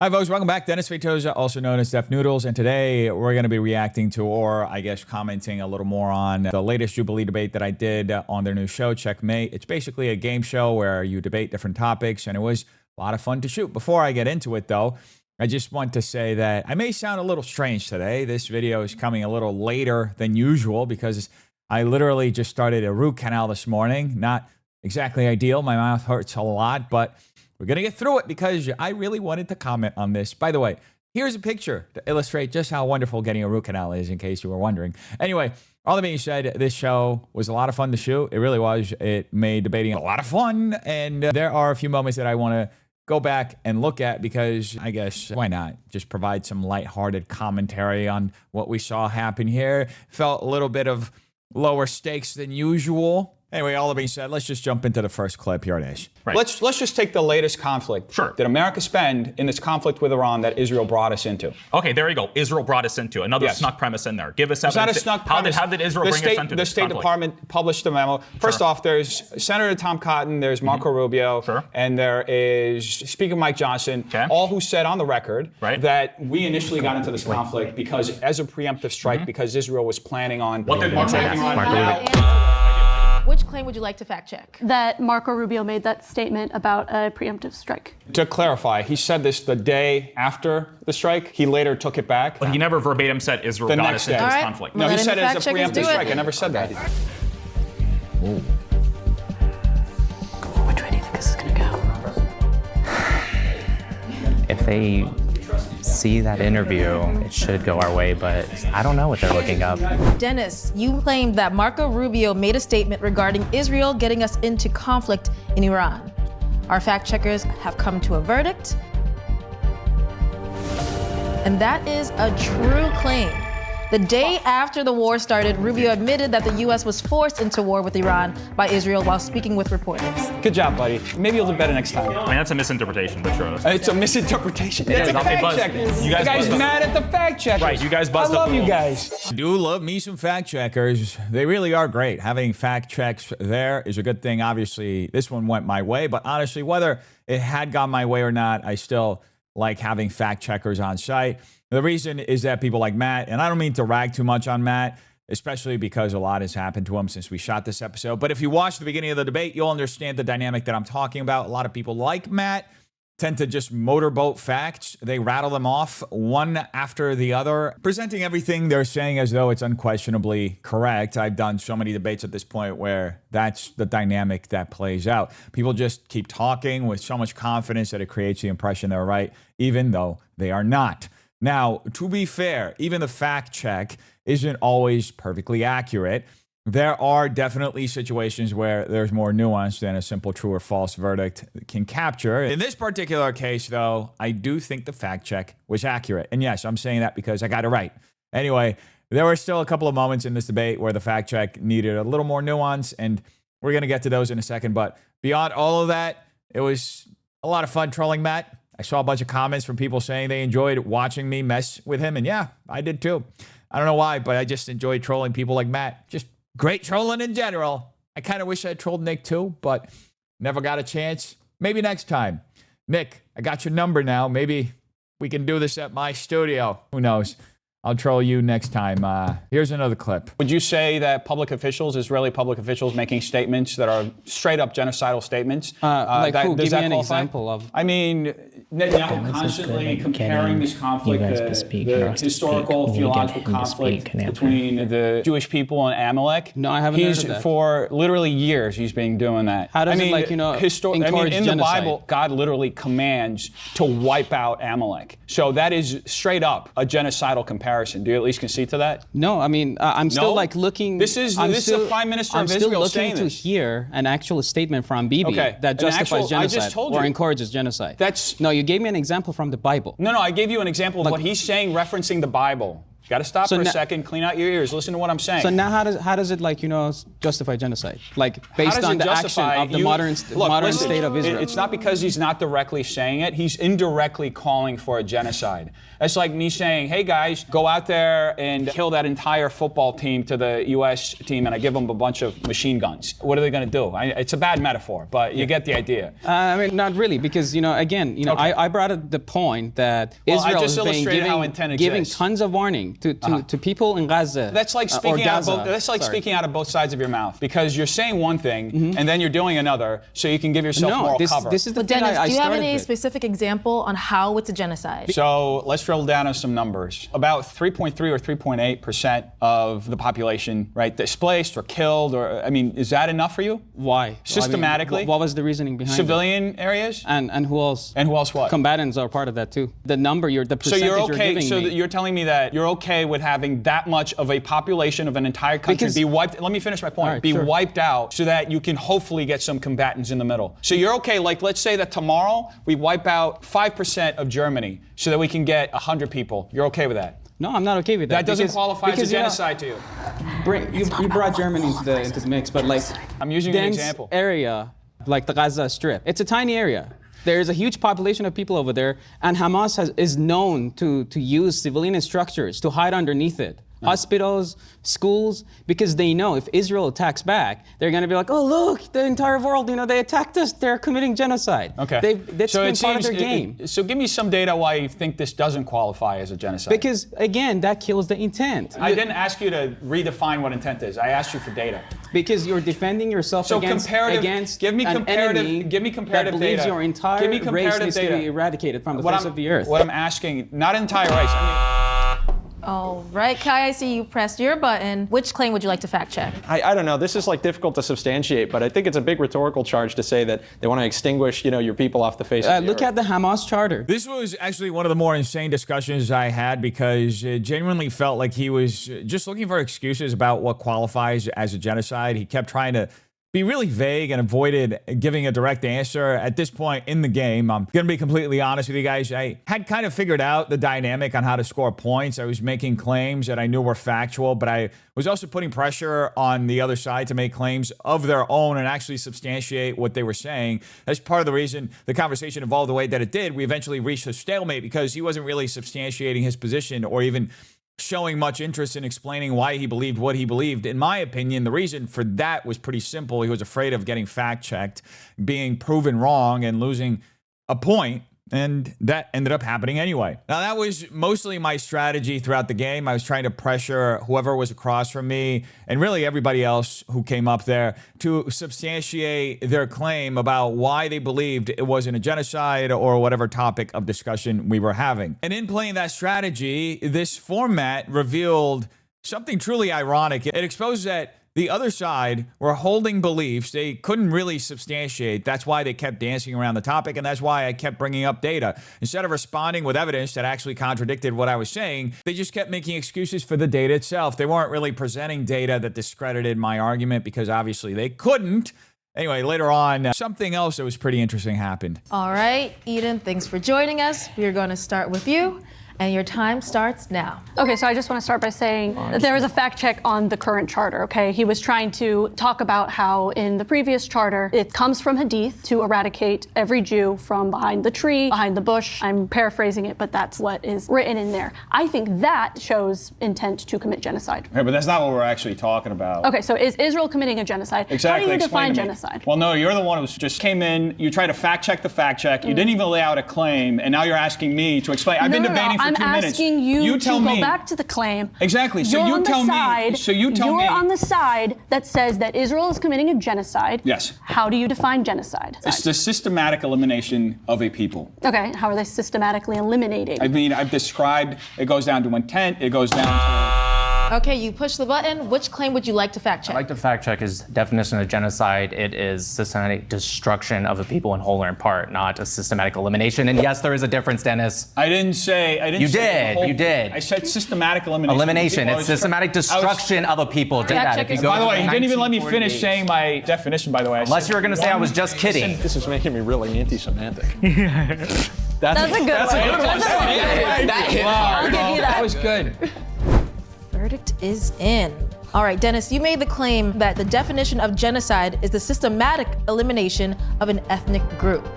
Hi folks, welcome back. Dennis Vitoza, also known as Def Noodles, and today we're going to be reacting to, or I guess commenting a little more on, the latest Jubilee debate that I did on their new show, Checkmate. It's basically a game show where you debate different topics, and it was a lot of fun to shoot. Before I get into it though, I just want to say that I may sound a little strange today. This video is coming a little later than usual because I literally just started a root canal this morning. Not exactly ideal. My mouth hurts a lot, but we're going to get through it because I really wanted to comment on this. By the way, here's a picture to illustrate just how wonderful getting a root canal is, in case you were wondering. Anyway, all that being said, this show was a lot of fun to shoot. It really was. It made debating a lot of fun, and there are a few moments that I want to go back and look at because I guess why not just provide some lighthearted commentary on what we saw happen here. Felt a little bit of lower stakes than usual. Anyway, all that being said, let's just jump into the first clip. Here it is. Right. Let's just take the latest conflict that America spend in this conflict with Iran that Israel brought us into. Okay, there you go. Israel brought us into another snuck premise in there. Give us evidence. It's not a snuck premise. How did Israel bring us into this The State conflict? Department published a memo. First off, there's Senator Tom Cotton, there's Marco Rubio, and there is Speaker Mike Johnson, all who said on the record that we initially got into this conflict because as a preemptive strike because Israel was planning on... What did Marco Which claim would you like to fact check? That Marco Rubio made that statement about a preemptive strike. To clarify, he said this the day after the strike. He later took it back. But he never verbatim said Israel got us into this conflict. No, he said it as a preemptive strike. I never said that. Which way do you think this is going to go? If they see that interview, it should go our way, but I don't know what they're looking up. Dennis, you claimed that Marco Rubio made a statement regarding Israel getting us into conflict in Iran. Our fact checkers have come to a verdict, and that is a true claim. The day after the war started, Rubio admitted that the U.S. was forced into war with Iran by Israel while speaking with reporters. Good job, buddy. Maybe you'll do better next time. I mean, that's a misinterpretation, but sure. It's a misinterpretation. It's a fact check. You guys mad at the fact checkers. Right, you guys buzzed up. I love you guys. I do love me some fact checkers. They really are great. Having fact checks there is a good thing. Obviously, this one went my way, but honestly, whether it had gone my way or not, I still like having fact checkers on site. The reason is that people like Matt, and I don't mean to rag too much on Matt, especially because a lot has happened to him since we shot this episode. But if you watch the beginning of the debate, you'll understand the dynamic that I'm talking about. A lot of people like Matt tend to just motorboat facts. They rattle them off one after the other, presenting everything they're saying as though it's unquestionably correct. I've done so many debates at this point where that's the dynamic that plays out. People just keep talking with so much confidence that it creates the impression they're right, even though they are not. Now, to be fair, even the fact check isn't always perfectly accurate. There are definitely situations where there's more nuance than a simple true or false verdict can capture. In this particular case, though, I do think the fact check was accurate. And yes, I'm saying that because I got it right. Anyway, there were still a couple of moments in this debate where the fact check needed a little more nuance, and we're going to get to those in a second. But beyond all of that, it was a lot of fun trolling Matt. I saw a bunch of comments from people saying they enjoyed watching me mess with him, and yeah, I did too. I don't know why, but I just enjoyed trolling people like Matt. Just great trolling in general. I kind of wish I trolled Nick too, but never got a chance. Maybe next time. Nick, I got your number now. Maybe we can do this at my studio. Who knows? I'll troll you next time. Here's another clip. Would you say that public officials, Israeli public officials, making statements that are straight up genocidal statements? Like who? Give me an example of. I mean, Netanyahu constantly comparing this conflict, the historical, theological conflict between the Jewish people and Amalek. No, I haven't heard of that. For literally years, he's been doing that. How does it, like, encourage in genocide? the Bible, God literally commands to wipe out Amalek. So that is straight up a genocidal comparison. Do you at least concede to that? No, I mean, I'm still like looking. This is the Prime Minister of Israel saying this. I'm still looking to hear an actual statement from Bibi that justifies genocide or encourages genocide. No, you gave me an example from the Bible. No, I gave you an example of what he's saying referencing the Bible. You got to stop for a second, clean out your ears, listen to what I'm saying. So now how does it like, justify genocide? Like based on the action of the modern state of Israel? It's not because he's not directly saying it, he's indirectly calling for a genocide. That's like me saying, hey guys, go out there and kill that entire football team to the US team, and I give them a bunch of machine guns. What are they going to do? It's a bad metaphor, but you get the idea. I mean, not really, because, again, okay. I brought up the point that Israel is giving tons of warning to people in Gaza. That's like speaking out of both sides of your mouth, because you're saying one thing and then you're doing another, so you can give yourself moral cover. This is the thing Dennis, do you have any with. specific example on how it's a genocide? So let's drill down on some numbers. About 3.3 or 3.8% of the population, right, displaced or killed, or is that enough for you? Why? Systematically? What was the reasoning behind Civilian areas? And who else? And who else what? Combatants are part of that too. The number, the percentage you're okay, you're giving me. You're telling me that you're okay with having that much of a population of an entire country be wiped, let me finish my point, wiped out so that you can hopefully get some combatants in the middle. So you're okay, like let's say that tomorrow we wipe out 5% of Germany so that we can get 100 people. You're okay with that? No, I'm not okay with that. That doesn't qualify as a genocide to you. You brought Germany into the mix, but like I'm using an example. Area like the Gaza Strip, it's a tiny area. There is a huge population of people over there, and Hamas is known to use civilian structures to hide underneath it. Hospitals, schools, because they know if Israel attacks back, they're going to be like, oh, look, the entire world, they attacked us, they're committing genocide. Okay. That's been part of their game. So give me some data why you think this doesn't qualify as a genocide. Because, again, that kills the intent. I didn't ask you to redefine what intent is. I asked you for data. Because you're defending yourself against give me comparative that believes data. Your entire race needs to be eradicated from the face of the earth. What I'm asking, not an entire race. All right, Kai, I see you pressed your button. Which claim would you like to fact check? I don't know. This is difficult to substantiate, but I think it's a big rhetorical charge to say that they want to extinguish, your people off the face of the earth. Look at the Hamas charter. This was actually one of the more insane discussions I had, because it genuinely felt like he was just looking for excuses about what qualifies as a genocide. He kept trying to be really vague and avoided giving a direct answer. At this point in the game, I'm going to be completely honest with you guys. I had kind of figured out the dynamic on how to score points. I was making claims that I knew were factual, but I was also putting pressure on the other side to make claims of their own and actually substantiate what they were saying. That's part of the reason the conversation evolved the way that it did. We eventually reached a stalemate because he wasn't really substantiating his position or even showing much interest in explaining why he believed what he believed. In my opinion, the reason for that was pretty simple. He was afraid of getting fact-checked, being proven wrong, and losing a point. And that ended up happening anyway. Now, that was mostly my strategy throughout the game. I was trying to pressure whoever was across from me and really everybody else who came up there to substantiate their claim about why they believed it wasn't a genocide or whatever topic of discussion we were having. And in playing that strategy, this format revealed something truly ironic. It exposed that the other side were holding beliefs they couldn't really substantiate. That's why they kept dancing around the topic, and that's why I kept bringing up data. Instead of responding with evidence that actually contradicted what I was saying, they just kept making excuses for the data itself. They weren't really presenting data that discredited my argument because obviously they couldn't. Anyway, later on, something else that was pretty interesting happened. All right, Eden, thanks for joining us. We're going to start with you. And your time starts now. Okay, so I just want to start by saying that there was a fact check on the current charter, okay? He was trying to talk about how in the previous charter, it comes from Hadith to eradicate every Jew from behind the tree, behind the bush. I'm paraphrasing it, but that's what is written in there. I think that shows intent to commit genocide. Okay, but that's not what we're actually talking about. Okay, so is Israel committing a genocide? Exactly. How do you define genocide? Well, no, you're the one who just came in, you tried to fact check the fact check, you didn't even lay out a claim, and now you're asking me to explain. I've been debating for 2 minutes. I'm asking you to go back to the claim. Exactly. So you tell me. You're on the side that says that Israel is committing a genocide. Yes. How do you define genocide? It's the systematic elimination of a people. Okay. How are they systematically eliminating? I mean, I've described. It goes down to intent. It goes down to. Okay, you push the button. Which claim would you like to fact check? I'd like to fact check his definition of genocide. It is systematic destruction of a people in whole or in part, not a systematic elimination. And yes, there is a difference, Dennis. I didn't say. You did. I said systematic elimination. Elimination. It's systematic destruction of a people. Did that. If you go by the way, you didn't even let me finish saying my definition. By the way, unless you were going to say I was just kidding. This is making me really anti-Semitic. That's a good one. That hit hard. I'll give you that. That was good. is in. All right, Dennis, you made the claim that the definition of genocide is the systematic elimination of an ethnic group.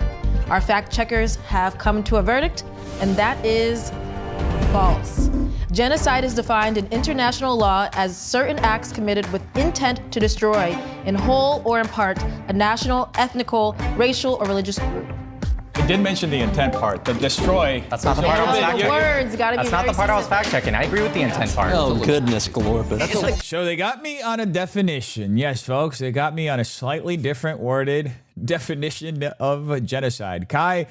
Our fact checkers have come to a verdict, and that is false. Genocide is defined in international law as certain acts committed with intent to destroy, in whole or in part, a national, ethnical, racial, or religious group. It did mention the intent part. The destroy. That's not the part I was fact The words gotta be That's not the part I was fact checking. I agree with the intent part. Oh, goodness, Glorpus. So they got me on a definition. Yes, folks, they got me on a slightly different worded definition of genocide. Kai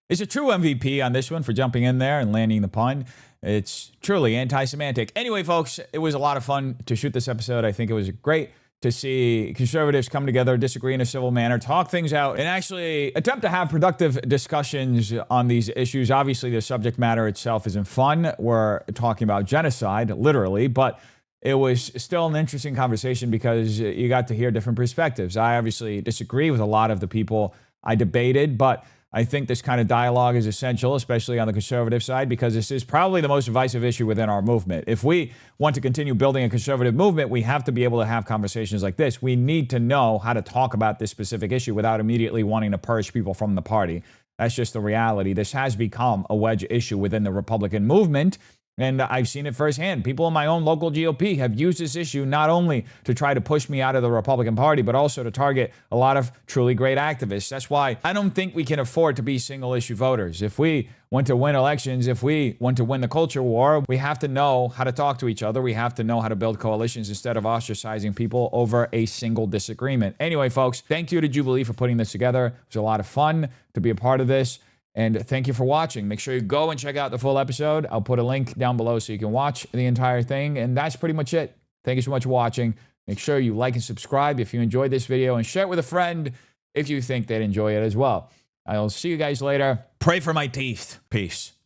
is a true MVP on this one for jumping in there and landing the pun. It's truly anti-semantic. Anyway, folks, it was a lot of fun to shoot this episode. I think it was great to see conservatives come together, disagree in a civil manner, talk things out, and actually attempt to have productive discussions on these issues. Obviously, the subject matter itself isn't fun. We're talking about genocide, literally, but it was still an interesting conversation because you got to hear different perspectives. I obviously disagree with a lot of the people I debated, but I think this kind of dialogue is essential, especially on the conservative side, because this is probably the most divisive issue within our movement. If we want to continue building a conservative movement, we have to be able to have conversations like this. We need to know how to talk about this specific issue without immediately wanting to purge people from the party. That's just the reality. This has become a wedge issue within the Republican movement. And I've seen it firsthand. People in my own local GOP have used this issue not only to try to push me out of the Republican Party, but also to target a lot of truly great activists. That's why I don't think we can afford to be single issue voters. If we want to win elections, if we want to win the culture war, we have to know how to talk to each other. We have to know how to build coalitions instead of ostracizing people over a single disagreement. Anyway, folks, thank you to Jubilee for putting this together. It was a lot of fun to be a part of this. And thank you for watching. Make sure you go and check out the full episode. I'll put a link down below so you can watch the entire thing. And that's pretty much it. Thank you so much for watching. Make sure you like and subscribe if you enjoyed this video, and share it with a friend if you think they'd enjoy it as well. I'll see you guys later. Pray for my teeth. Peace.